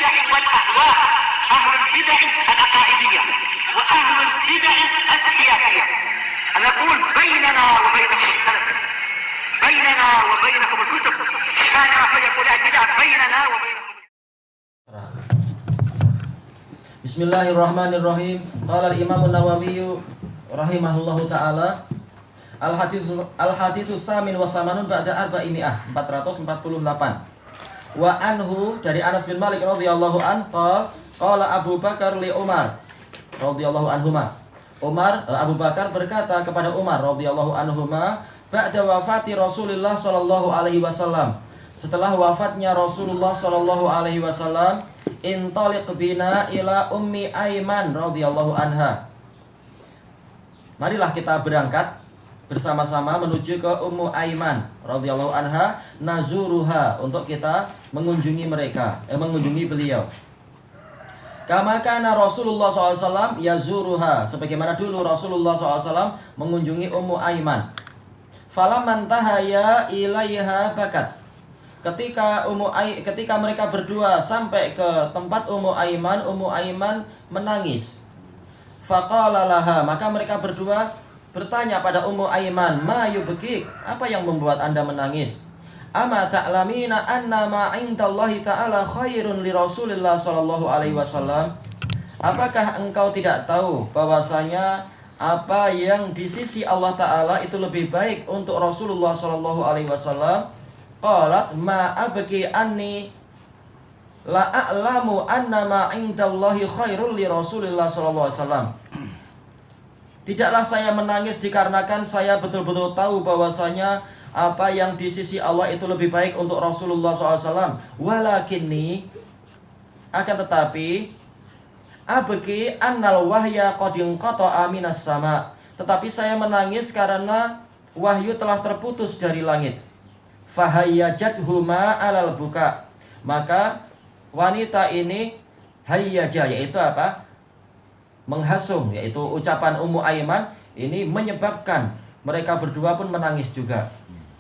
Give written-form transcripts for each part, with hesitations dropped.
البدع والأهواء، أهل البدع العقائدية وأهل البدع السياسية. نقول بيننا وبينكم السلف، بيننا وبينكم الكتب، كان فيقول البدع بيننا وبينكم. Bismillahirrahmanirrahim. Qala al-Imam an-Nawawi rahimahullahu taala Al-haditsus samin wa samanun ba'da arba'imi'ah 448. Wa anhu, dari Anas bin Malik radhiyallahu anhu, qala Abu Bakar li Umar radhiyallahu anhuma. Abu Bakar berkata kepada Umar radhiyallahu anhuma, ba'da wafati Rasulullah sallallahu alaihi wasallam, setelah wafatnya Rasulullah sallallahu alaihi wasallam, intaliq bina ila Ummi Aiman radhiyallahu anha. Marilah kita berangkat bersama-sama menuju ke Ummu Aiman radhiyallahu anha, nazuruha, untuk kita mengunjungi mereka, mengunjungi beliau. Kama kana Rasulullah SAW yazuruha, sebagaimana dulu Rasulullah SAW mengunjungi Ummu Aiman. Falamman tahaya ilaiha bakat. Ketika mereka berdua sampai ke tempat Ummu Aiman menangis. Faqala laha, maka mereka berdua bertanya pada Ummu Aiman, ma yubkik, apa yang membuat Anda menangis? Ama ta'lamina anna ma 'indallahi ta'ala khairun li Rasulillah sallallahu alaihi wasallam? Apakah engkau tidak tahu bahwasanya apa yang di sisi Allah Ta'ala itu lebih baik untuk Rasulullah sallallahu alaihi wasallam? Qalat ma abki anni la a'lamu anna ma 'indallahi khairul li Rasulillah sallallahu alaihi wasallam. Tidaklah saya menangis dikarenakan saya betul-betul tahu bahwasanya apa yang di sisi Allah itu lebih baik untuk Rasulullah SAW. Walakinni, akan tetapi, abki annal wahya qad inqata'a minas sama. Tetapi saya menangis karena wahyu telah terputus dari langit. Fahayyajatuhuma alal buka. Maka wanita ini hayyaja, yaitu apa? Menghasung, yaitu ucapan Ummu Aiman ini menyebabkan mereka berdua pun menangis juga.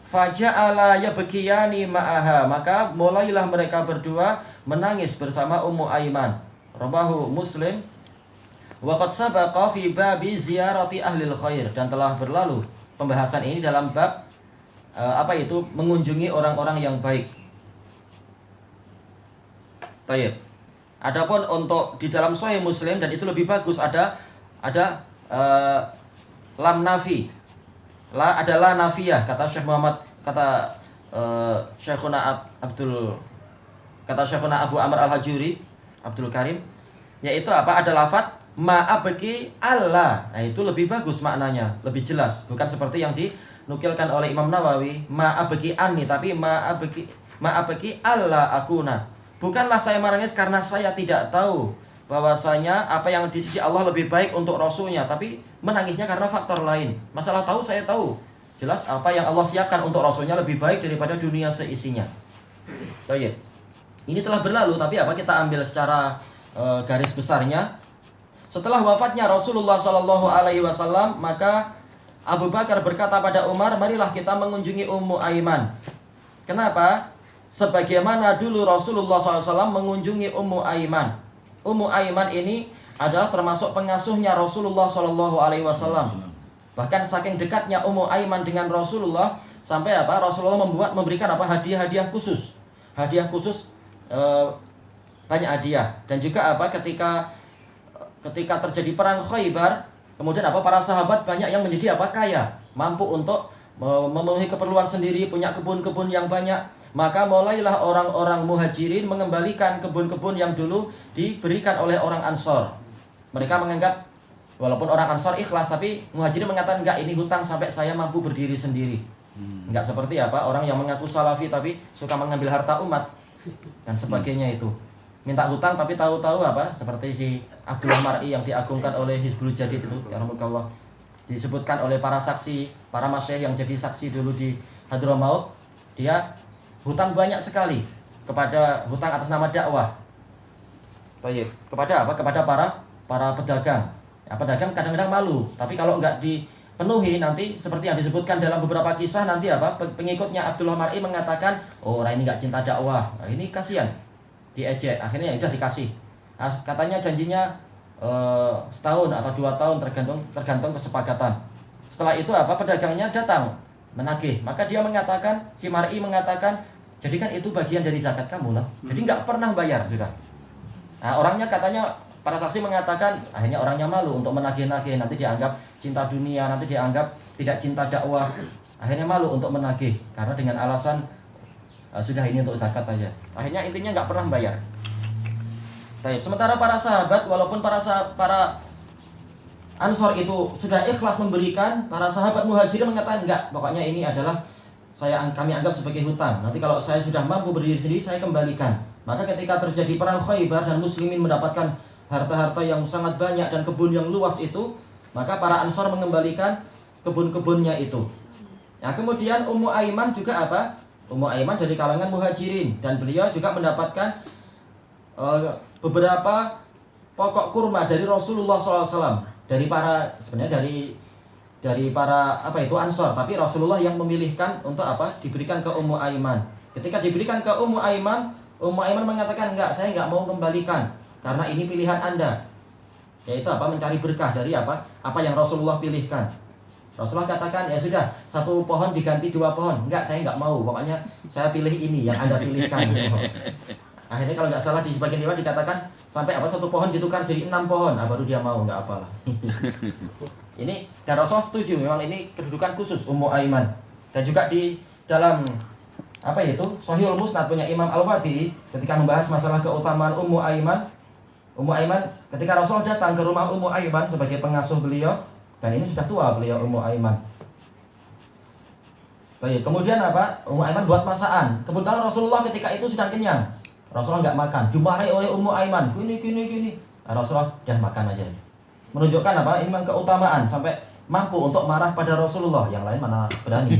Faja'ala yabkiyani ma'aha, maka mulailah mereka berdua menangis bersama Ummu Aiman. Rawahu Muslim. Wa qad sabaqa fi babi ziyarati ahlil khair, dan telah berlalu pembahasan ini dalam bab mengunjungi orang-orang yang baik. Baik. Adapun untuk di dalam Sahih Muslim, dan itu lebih bagus, ada lam nafi. Ada la nafiyah, kata Syekh Muhammad, kata Syekhuna Abu Amr Al-Hajuri Abdul Karim, yaitu apa? Ada lafaz ma'abki Allah. Nah, itu lebih bagus maknanya, lebih jelas, bukan seperti yang dinukilkan oleh Imam Nawawi ma'abki anni, tapi ma'abki Allah akuna. Bukanlah saya menangis karena saya tidak tahu bahwasanya apa yang di sisi Allah lebih baik untuk Rasulnya, tapi menangisnya karena faktor lain. Masalah tahu, saya tahu jelas apa yang Allah siapkan untuk Rasulnya lebih baik daripada dunia seisinya. Baik. Ini telah berlalu, tapi kita ambil secara garis besarnya. Setelah wafatnya Rasulullah Shallallahu Alaihi Wasallam, maka Abu Bakar berkata pada Umar, marilah kita mengunjungi Ummu Aiman. Kenapa? Sebagaimana dulu Rasulullah SAW mengunjungi Ummu Aiman. Ummu Aiman ini adalah termasuk pengasuhnya Rasulullah SAW. Bahkan saking dekatnya Ummu Aiman dengan Rasulullah, sampai Rasulullah memberikan hadiah-hadiah khusus. Hadiah khusus, banyak hadiah. Dan juga ketika terjadi perang Khaybar, kemudian para sahabat banyak yang menjadi kaya, mampu untuk memenuhi keperluan sendiri, punya kebun-kebun yang banyak. Maka mulailah orang-orang muhajirin mengembalikan kebun-kebun yang dulu diberikan oleh orang Ansor. Mereka menganggap, walaupun orang Ansor ikhlas, tapi muhajirin mengatakan, enggak, ini hutang sampai saya mampu berdiri sendiri. Enggak seperti orang yang mengaku salafi tapi suka mengambil harta umat dan sebagainya itu. Minta hutang tapi tahu-tahu seperti si Abdullah Mar'i yang diagungkan oleh Hizbul Jadid itu, yarhamukallah. Disebutkan oleh para saksi, para masyayikh yang jadi saksi dulu di Hadramaut, dia hutang banyak sekali kepada hutang atas nama dakwah. Kepada kepada para pedagang. Ya, pedagang kadang-kadang malu, tapi kalau enggak dipenuhi nanti seperti yang disebutkan dalam beberapa kisah, nanti pengikutnya Abdullah Mar'i mengatakan, oh, orang ini enggak cinta dakwah. Nah, ini kasihan. diejek, akhirnya ya udah dikasih. Nah, katanya janjinya setahun atau 2 tahun tergantung kesepakatan. Setelah itu apa, pedagangnya datang menagih, maka dia mengatakan, si mar'i mengatakan, jadikan itu bagian dari zakat kamu lah. Jadi nggak pernah bayar sudah. Nah, orangnya katanya, para saksi mengatakan akhirnya orangnya malu untuk menagih-nagih, nanti dianggap cinta dunia, nanti dianggap tidak cinta dakwah. Akhirnya malu untuk menagih karena dengan alasan sudah ini untuk zakat aja. Akhirnya intinya nggak pernah bayar. Baik, sementara para sahabat, walaupun para Ansor itu sudah ikhlas memberikan, para sahabat Muhajirin mengatakan enggak, pokoknya ini adalah kami anggap sebagai hutang. Nanti kalau saya sudah mampu berdiri sendiri, saya kembalikan. Maka ketika terjadi perang Khaybar dan muslimin mendapatkan harta-harta yang sangat banyak dan kebun yang luas itu, maka para Ansor mengembalikan kebun-kebunnya itu. Nah, kemudian Ummu Aiman juga apa? Ummu Aiman dari kalangan Muhajirin, dan beliau juga mendapatkan beberapa pokok kurma dari Rasulullah SAW. Sebenarnya dari para Ansor, tapi Rasulullah yang memilihkan untuk diberikan ke Ummu Aiman. Ketika diberikan ke Ummu Aiman mengatakan enggak, saya enggak mau kembalikan karena ini pilihan Anda. Yaitu mencari berkah dari apa yang Rasulullah pilihkan. Rasulullah katakan, ya sudah, 1 pohon diganti 2 pohon. Enggak, saya enggak mau, pokoknya saya pilih ini yang Anda pilihkan. Akhirnya kalau nggak salah di sebagian riwayat dikatakan sampai 1 pohon ditukar jadi 6 pohon, baru dia mau, nggak apalah. Ini dan Rasulullah setuju, memang ini kedudukan khusus Ummu Aiman. Dan juga di dalam Sahihul Musnad punya Imam Al-Wadi, ketika membahas masalah keutamaan Ummu Aiman ketika Rasulullah datang ke rumah Ummu Aiman sebagai pengasuh beliau, dan ini sudah tua beliau Ummu Aiman. Baik, kemudian Ummu Aiman buat masakan. Kebetulan Rasulullah ketika itu sedang kenyang. Rasulullah nggak makan, dimarahi oleh Ummu Aiman, gini. Nah, Rasulullah udah makan aja. Menunjukkan ini memang keutamaan sampai mampu untuk marah pada Rasulullah, yang lain mana berani.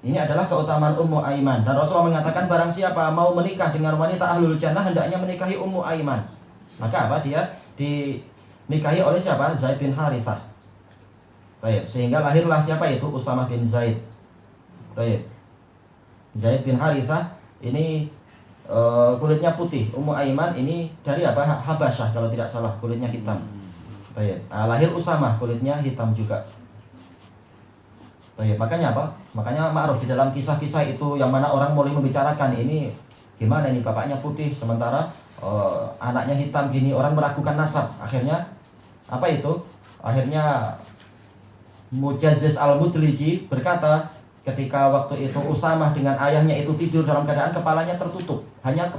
Ini adalah keutamaan Ummu Aiman, dan Rasulullah mengatakan barang siapa mau menikah dengan wanita ahlul jannah hendaknya menikahi Ummu Aiman. Maka dia dinikahi oleh siapa? Zaid bin Harithah. Sehingga lahirlah siapa itu? Usamah bin Zaid. Zaid bin Harithah ini kulitnya putih. Ummu Aiman ini dari Habasyah kalau tidak salah, kulitnya hitam. Lahir Usamah, kulitnya hitam juga. Makanya makanya ma'ruf di dalam kisah-kisah itu yang mana orang mulai membicarakan ini gimana ini bapaknya putih sementara anaknya hitam gini, orang meragukan nasab. Akhirnya Akhirnya Mujazzaz Al-Mudliji berkata, ketika waktu itu Usamah dengan ayahnya itu tidur dalam keadaan kepalanya tertutup, hanya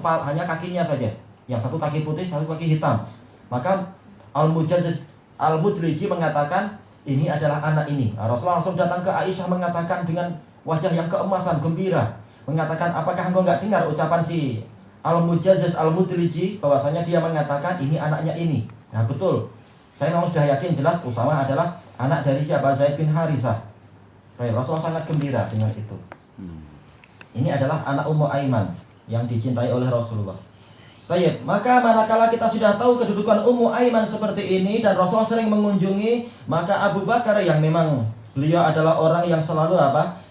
kakinya saja, yang satu kaki putih, satu kaki hitam. Maka Al-Mujazzaz Al-Mudliji mengatakan, ini adalah anak ini. Rasulullah langsung datang ke Aisyah mengatakan dengan wajah yang keemasan, gembira, mengatakan, apakah engkau enggak dengar ucapan si Al-Mujazzaz Al-Mudliji bahwasanya dia mengatakan ini anaknya ini. Nah betul, saya memang sudah yakin jelas Usamah adalah anak dari siapa? Zaid bin Harithah. Rasulullah sangat gembira dengan itu. Ini adalah anak Ummu Aiman yang dicintai oleh Rasulullah. Maka manakala kita sudah tahu kedudukan Ummu Aiman seperti ini dan Rasulullah sering mengunjungi, maka Abu Bakar yang memang beliau adalah orang yang selalu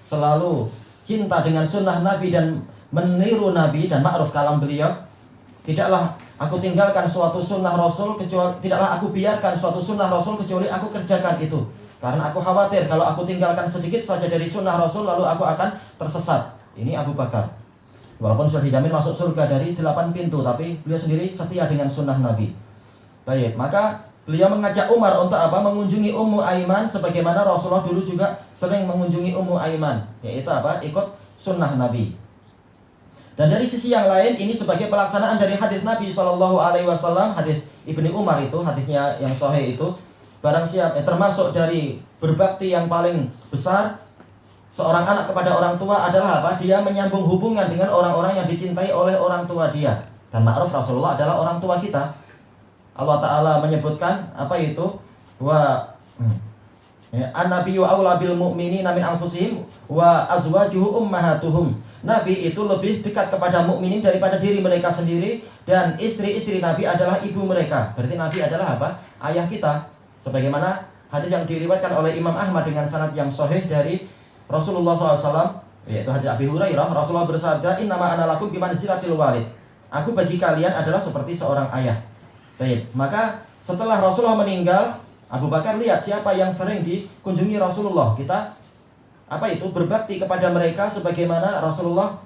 selalu cinta dengan sunnah Nabi dan meniru Nabi, dan ma'ruf kalam beliau, tidaklah aku tinggalkan suatu sunnah Rasul tidaklah aku biarkan suatu sunnah Rasul kecuali aku kerjakan itu. Karena aku khawatir kalau aku tinggalkan sedikit saja dari sunnah Rasul lalu aku akan tersesat. Ini Abu Bakar. Walaupun sudah dijamin masuk surga dari 8 pintu, tapi beliau sendiri setia dengan sunnah Nabi. Maka beliau mengajak Umar untuk mengunjungi Ummu Aiman, sebagaimana Rasulullah dulu juga sering mengunjungi Ummu Aiman, yaitu ikut sunnah Nabi. Dan dari sisi yang lain, ini sebagai pelaksanaan dari hadis Nabi SAW, hadis Ibni Umar itu, hadisnya yang sahih itu, barang siapa termasuk dari berbakti yang paling besar seorang anak kepada orang tua adalah dia menyambung hubungan dengan orang-orang yang dicintai oleh orang tua dia. Dan ma'ruf Rasulullah adalah orang tua kita. Allah Ta'ala menyebutkan an-nabiyyu aula bil mu'minina min anfusihim wa azwajuhu ummahatuhum. Nabi itu lebih dekat kepada mukminin daripada diri mereka sendiri, dan istri-istri Nabi adalah ibu mereka. Berarti Nabi adalah ayah kita. Sebagaimana hadis yang diriwayatkan oleh Imam Ahmad dengan sanad yang sahih dari Rasulullah SAW, Yaitu hadits Abi Hurairah, Rasulullah bersabda, "Innama ana lakum bimanzilatil walid." Aku bagi kalian adalah seperti seorang ayah. Baik, maka setelah Rasulullah meninggal, Abu Bakar lihat siapa yang sering dikunjungi Rasulullah. Kita berbakti kepada mereka sebagaimana Rasulullah,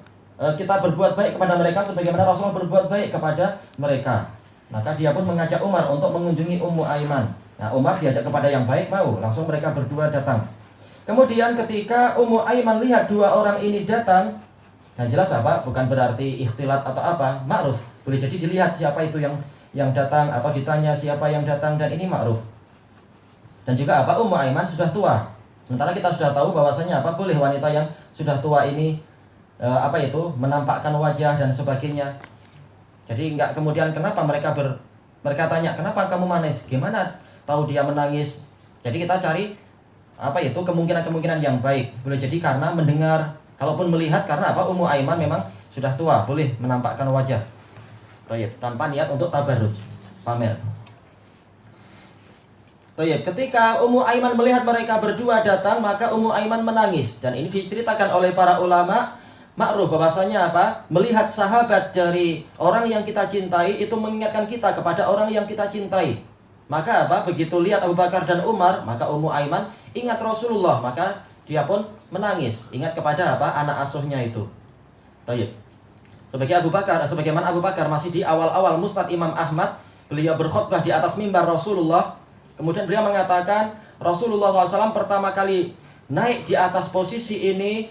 kita berbuat baik kepada mereka sebagaimana Rasulullah berbuat baik kepada mereka. Maka dia pun mengajak Umar untuk mengunjungi Ummu Aiman. Nah, Umar diajak kepada yang baik, mau. Langsung mereka berdua datang. Kemudian ketika Ummu Aiman lihat dua orang ini datang, dan jelas bukan berarti ikhtilat atau ma'ruf. Boleh jadi dilihat siapa itu yang datang, atau ditanya siapa yang datang, dan ini ma'ruf. Dan juga Ummu Aiman sudah tua. Sementara kita sudah tahu bahwasanya boleh wanita yang sudah tua ini menampakkan wajah dan sebagainya. Jadi enggak kemudian kenapa mereka tanya, kenapa kamu menangis? Gimana tahu dia menangis? Jadi kita cari kemungkinan-kemungkinan yang baik. Boleh jadi karena mendengar, kalaupun melihat karena Ummu Aiman memang sudah tua, boleh menampakkan wajah. Tanpa niat untuk tabarruj, pamer. Ketika Ummu Aiman melihat mereka berdua datang, maka Ummu Aiman menangis. Dan ini diceritakan oleh para ulama ma'ruf bahwasanya melihat sahabat dari orang yang kita cintai itu mengingatkan kita kepada orang yang kita cintai. Maka begitu lihat Abu Bakar dan Umar, maka Ummu Aiman ingat Rasulullah, maka dia pun menangis, ingat kepada anak asuhnya itu. Sebagaimana Abu Bakar masih di awal-awal Musnad Imam Ahmad, beliau berkhutbah di atas mimbar Rasulullah. Kemudian beliau mengatakan, Rasulullah SAW pertama kali naik di atas posisi ini,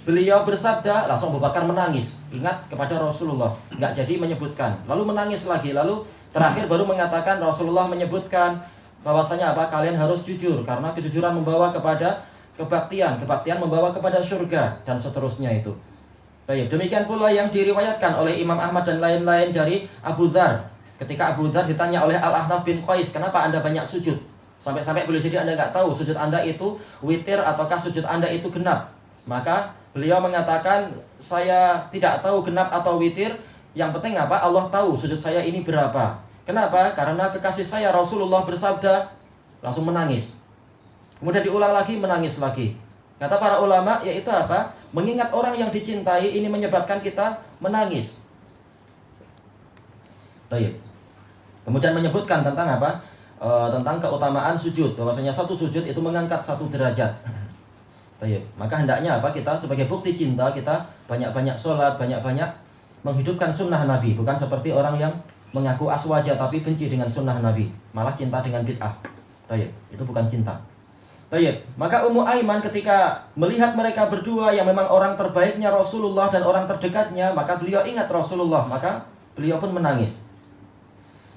beliau bersabda, langsung Abu Bakar menangis, ingat kepada Rasulullah, nggak jadi menyebutkan, lalu menangis lagi, lalu terakhir baru mengatakan Rasulullah menyebutkan bahwasanya kalian harus jujur, karena kejujuran membawa kepada kebaktian, kebaktian membawa kepada surga, dan seterusnya itu. Demikian pula yang diriwayatkan oleh Imam Ahmad dan lain-lain dari Abu Dzar. Ketika Abu Dzar ditanya oleh Al-Ahnaf bin Qais, kenapa Anda banyak sujud? Sampai-sampai boleh jadi Anda nggak tahu sujud Anda itu witir ataukah sujud Anda itu genap. Maka beliau mengatakan, saya tidak tahu genap atau witir, yang penting Allah tahu sujud saya ini berapa. Kenapa? Karena kekasih saya Rasulullah bersabda, langsung menangis. Kemudian diulang lagi, menangis lagi. Kata para ulama, yaitu mengingat orang yang dicintai ini menyebabkan kita menangis. Kemudian menyebutkan tentang tentang keutamaan sujud, bahwasanya satu sujud itu mengangkat satu derajat. Maka hendaknya kita sebagai bukti cinta kita banyak-banyak sholat, banyak-banyak menghidupkan sunnah Nabi. Bukan seperti orang yang mengaku aswaja tapi benci dengan sunnah Nabi, malah cinta dengan bid'ah. Itu bukan cinta. Maka Ummu Aiman ketika melihat mereka berdua yang memang orang terbaiknya Rasulullah dan orang terdekatnya, maka beliau ingat Rasulullah, maka beliau pun menangis.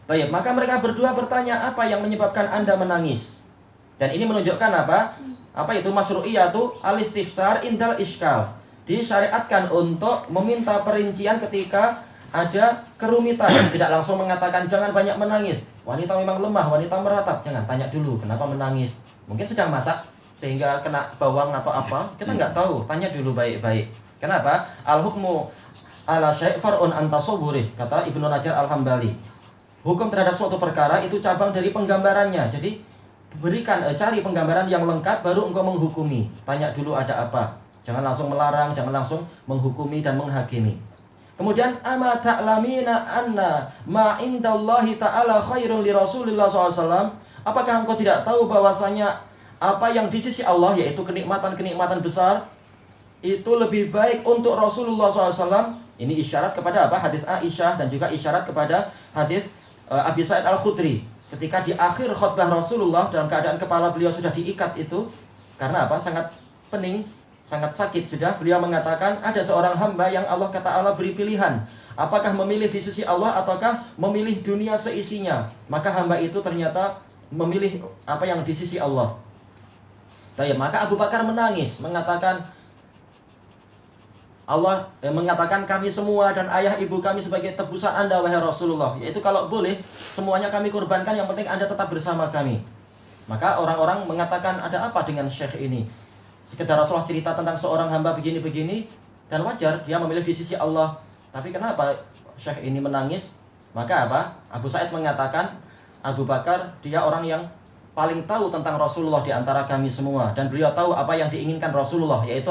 Maka mereka berdua bertanya, apa yang menyebabkan Anda menangis? Dan ini menunjukkan itu masyru'iyatu al-istifsar indal iskal. Disyariatkan untuk meminta perincian ketika ada kerumitan. Tidak langsung mengatakan jangan banyak menangis, wanita memang lemah, wanita meratap. Jangan, tanya dulu kenapa menangis. Mungkin sedang masak sehingga kena bawang atau apa, kita nggak tahu. Tanya dulu baik-baik. Kenapa? Al-hukmu ala syai' far'un an tasawwurih, kata Ibnu Najjar Al-Hambali. Hukum terhadap suatu perkara itu cabang dari penggambarannya. Jadi cari penggambaran yang lengkap baru engkau menghukumi. Tanya dulu ada apa. Jangan langsung melarang, jangan langsung menghukumi dan menghakimi. Kemudian ama ta'lamina anna ma indallahi ta'ala khairun li Rasulillah SAW. Apakah engkau tidak tahu bahwasanya apa yang di sisi Allah, yaitu kenikmatan-kenikmatan besar, itu lebih baik untuk Rasulullah SAW? Ini isyarat kepada hadis Aisyah, dan juga isyarat kepada hadis Abi Sa'id Al-Khudri. Ketika di akhir khutbah Rasulullah dalam keadaan kepala beliau sudah diikat itu, karena sangat pening, sangat sakit sudah, beliau mengatakan ada seorang hamba yang Allah Ta'ala beri pilihan, apakah memilih di sisi Allah ataukah memilih dunia seisinya. Maka hamba itu ternyata memilih apa yang di sisi Allah. Maka Abu Bakar menangis, mengatakan mengatakan kami semua dan ayah ibu kami sebagai tebusan Anda wahai Rasulullah, yaitu kalau boleh semuanya kami kurbankan, yang penting Anda tetap bersama kami. Maka orang-orang mengatakan ada apa dengan syekh ini? Sekedar Rasulullah cerita tentang seorang hamba begini-begini, dan wajar dia memilih di sisi Allah. Tapi kenapa syekh ini menangis? Maka Abu Sa'id mengatakan, Abu Bakar dia orang yang paling tahu tentang Rasulullah di antara kami semua, dan beliau tahu apa yang diinginkan Rasulullah, yaitu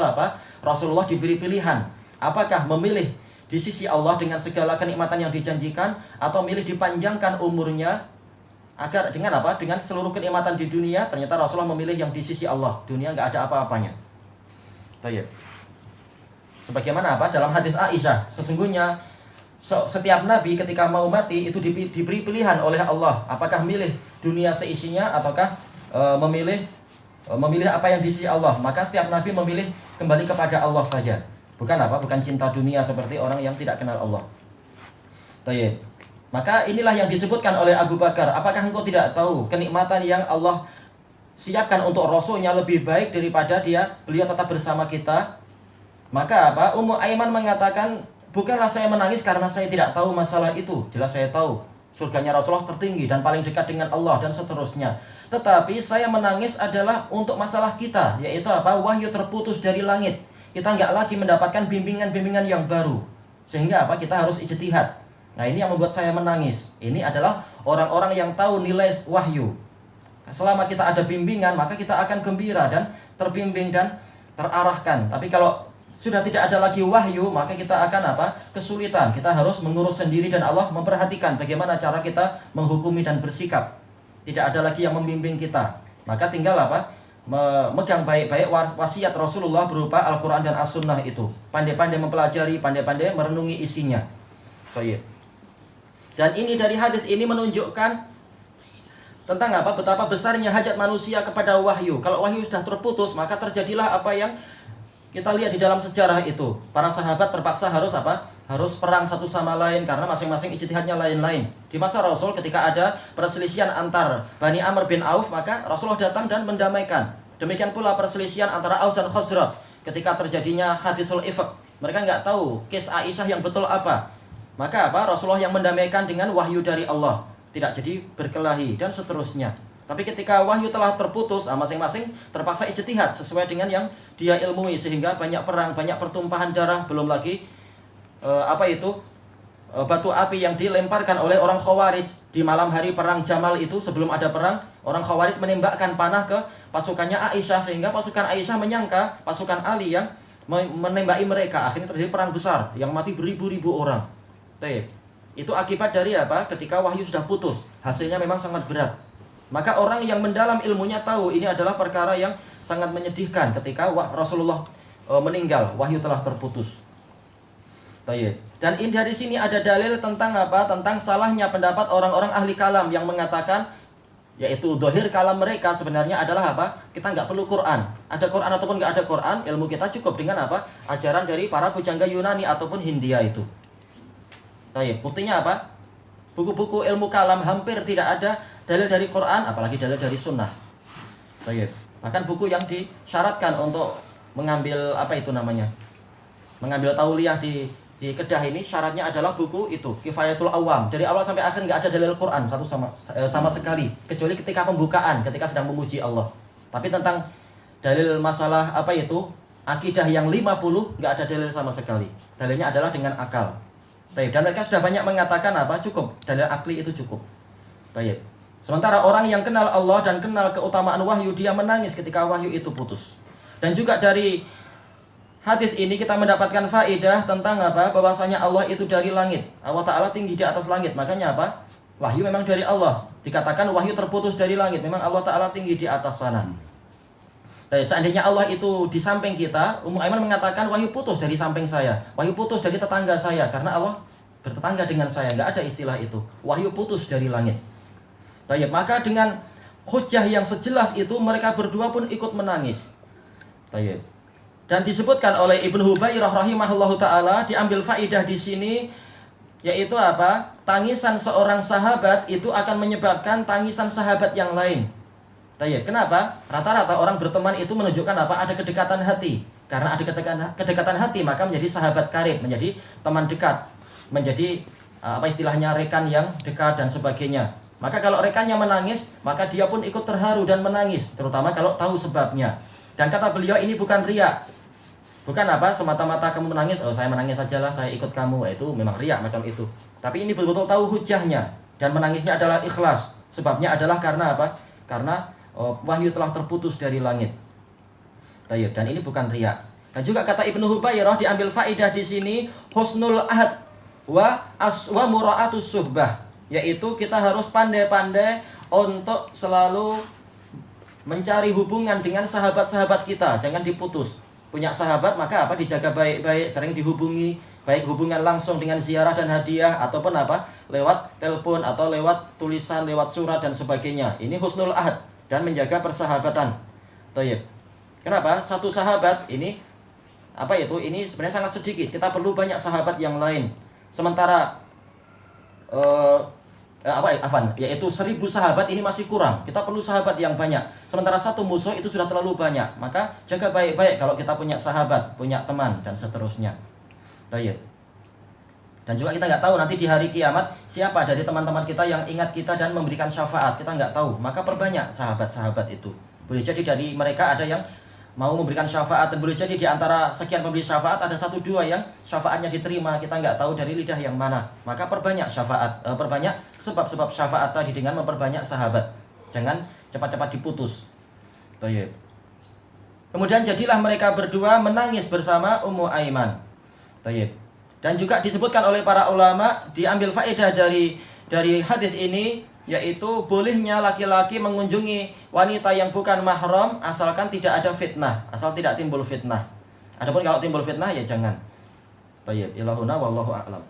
Rasulullah diberi pilihan, apakah memilih di sisi Allah dengan segala kenikmatan yang dijanjikan, atau milih dipanjangkan umurnya agar dengan apa? Dengan seluruh kenikmatan di dunia. Ternyata Rasulullah memilih yang di sisi Allah, dunia nggak ada apa-apanya. Baik. Sebagaimana apa? Dalam hadis Aisyah, sesungguhnya setiap nabi ketika mau mati itu diberi pilihan oleh Allah, apakah milih dunia seisinya ataukah memilih apa yang di sisi Allah. Maka setiap nabi memilih kembali kepada Allah saja. Bukan apa? Bukan cinta dunia seperti orang yang tidak kenal Allah. Baik. Maka inilah yang disebutkan oleh Abu Bakar, apakah engkau tidak tahu kenikmatan yang Allah siapkan untuk Rasulnya lebih baik daripada beliau tetap bersama kita? Maka apa? Ummu Aiman mengatakan, bukanlah saya menangis karena saya tidak tahu masalah itu. Jelas saya tahu surganya Rasulullah tertinggi dan paling dekat dengan Allah dan seterusnya. Tetapi saya menangis adalah untuk masalah kita, yaitu apa? Wahyu terputus dari langit. Kita nggak lagi mendapatkan bimbingan-bimbingan yang baru. Sehingga apa? Kita harus ijtihad. Nah, ini yang membuat saya menangis. Ini adalah orang-orang yang tahu nilai wahyu. Selama kita ada bimbingan, maka kita akan gembira dan terbimbing dan terarahkan. Tapi kalau sudah tidak ada lagi wahyu, maka kita akan apa? Kesulitan. Kita harus mengurus sendiri dan Allah memperhatikan bagaimana cara kita menghukumi dan bersikap. Tidak ada lagi yang membimbing kita. Maka tinggal apa? Memegang baik-baik wasiat Rasulullah berupa Al-Quran dan As-Sunnah itu. Pandai-pandai mempelajari, pandai-pandai merenungi isinya. Baik. Dan ini dari hadis ini menunjukkan tentang apa? Betapa besarnya hajat manusia kepada wahyu. Kalau wahyu sudah terputus, maka terjadilah apa yang kita lihat di dalam sejarah itu. Para sahabat terpaksa harus apa? Harus perang satu sama lain karena masing-masing ijtihadnya lain-lain. Di masa Rasul ketika ada perselisihan antar Bani Amr bin Auf, maka Rasulullah datang dan mendamaikan. Demikian pula perselisihan antara Aus dan Khazraj ketika terjadinya hadisul ifk. Mereka nggak tahu kisah Aisyah yang betul apa. Maka apa? Rasulullah yang mendamaikan dengan wahyu dari Allah. Tidak jadi berkelahi dan seterusnya. Tapi ketika wahyu telah terputus, masing-masing terpaksa ijtihad sesuai dengan yang dia ilmui, sehingga banyak perang, banyak pertumpahan darah, belum lagi batu api yang dilemparkan oleh orang Khawarij di malam hari perang Jamal itu. Sebelum ada perang, orang Khawarij menembakkan panah ke pasukannya Aisyah, sehingga pasukan Aisyah menyangka pasukan Ali yang menembaki mereka. Akhirnya terjadi perang besar yang mati beribu-ribu orang. Itu akibat dari apa? Ketika wahyu sudah putus, hasilnya memang sangat berat. Maka orang yang mendalam ilmunya tahu ini adalah perkara yang sangat menyedihkan ketika Rasulullah meninggal, wahyu telah terputus. Dan ini dari sini ada dalil tentang apa? Tentang salahnya pendapat orang-orang ahli kalam yang mengatakan, yaitu dohir kalam mereka sebenarnya adalah apa? Kita nggak perlu Quran. Ada Quran ataupun nggak ada Quran, ilmu kita cukup dengan apa? Ajaran dari para pujangga Yunani ataupun Hindia itu. Buktinya apa? Buku-buku ilmu kalam hampir tidak ada dalil dari Quran, apalagi dalil dari Sunnah. Bahkan buku yang disyaratkan untuk mengambil mengambil tauliyah di Kedah ini, syaratnya adalah buku itu Kifayatul Awam. Dari awal sampai akhir nggak ada dalil Quran sama sekali, kecuali ketika pembukaan, ketika sedang memuji Allah. Tapi tentang dalil masalah akidah yang 50 nggak ada dalil sama sekali. Dalilnya adalah dengan akal. Dan mereka sudah banyak mengatakan cukup, dalil akli itu cukup. Sementara orang yang kenal Allah dan kenal keutamaan wahyu, dia menangis ketika wahyu itu putus. Dan juga dari hadis ini kita mendapatkan faedah tentang bahwasanya Allah itu dari langit. Allah Ta'ala tinggi di atas langit. Makanya wahyu memang dari Allah. Dikatakan wahyu terputus dari langit, memang Allah Ta'ala tinggi di atas sana. Seandainya Allah itu di samping kita, Ummu Aiman mengatakan wahyu putus dari samping saya, wahyu putus dari tetangga saya, karena Allah bertetangga dengan saya. Nggak ada istilah itu, wahyu putus dari langit. Maka dengan hujjah yang sejelas itu, mereka berdua pun ikut menangis. Dan disebutkan oleh Ibnu Hubairah rahimahullahu ta'ala, diambil faidah di sini, yaitu tangisan seorang sahabat itu akan menyebabkan tangisan sahabat yang lain. Kenapa? Rata-rata orang berteman itu menunjukkan ada kedekatan hati. Karena ada kedekatan hati, maka menjadi sahabat karib, menjadi teman dekat, menjadi istilahnya rekan yang dekat dan sebagainya. Maka kalau rekannya menangis, maka dia pun ikut terharu dan menangis, terutama kalau tahu sebabnya. Dan kata beliau, ini bukan riya. Bukan semata-mata kamu menangis, saya menangis sajalah, saya ikut kamu. Itu memang riya macam itu. Tapi ini betul-betul tahu hujahnya, dan menangisnya adalah ikhlas. Sebabnya adalah karena Karena wahyu telah terputus dari langit. Dan ini bukan riya. Dan juga kata Ibnu Hubairah diambil faidah di sini husnul ahad wa mura'atus suhbah, yaitu kita harus pandai-pandai untuk selalu mencari hubungan dengan sahabat-sahabat kita, jangan diputus. Punya sahabat maka apa? Dijaga baik-baik, sering dihubungi, baik hubungan langsung dengan ziarah dan hadiah ataupun apa? Lewat telepon atau lewat tulisan, lewat surat dan sebagainya. Ini husnul ahad dan menjaga persahabatan. Thayyib. Kenapa? Satu sahabat ini apa itu? Ini sebenarnya sangat sedikit. Kita perlu banyak sahabat yang lain. Sementara yaitu 1000 sahabat ini masih kurang. Kita perlu sahabat yang banyak. Sementara satu musuh itu sudah terlalu banyak. Maka jaga baik-baik kalau kita punya sahabat, punya teman dan seterusnya. Baik. Dan juga kita nggak tahu nanti di hari kiamat siapa dari teman-teman kita yang ingat kita dan memberikan syafaat. Kita nggak tahu. Maka perbanyak sahabat-sahabat itu. Boleh jadi dari mereka ada yang mau memberikan syafaat, dan boleh jadi di antara sekian pemberi syafaat ada 1-2 yang syafaatnya diterima. Kita nggak tahu dari lidah yang mana. Maka perbanyak syafaat, perbanyak sebab-sebab syafaat tadi dengan memperbanyak sahabat. Jangan cepat-cepat diputus. Baik. Kemudian jadilah mereka berdua menangis bersama Ummu Aiman. Baik. Dan juga disebutkan oleh para ulama, diambil faedah dari hadis ini, yaitu bolehnya laki-laki mengunjungi wanita yang bukan mahram asalkan tidak ada fitnah, asal tidak timbul fitnah. Adapun kalau timbul fitnah ya jangan. Baik, ilahuna wallahu a'lam.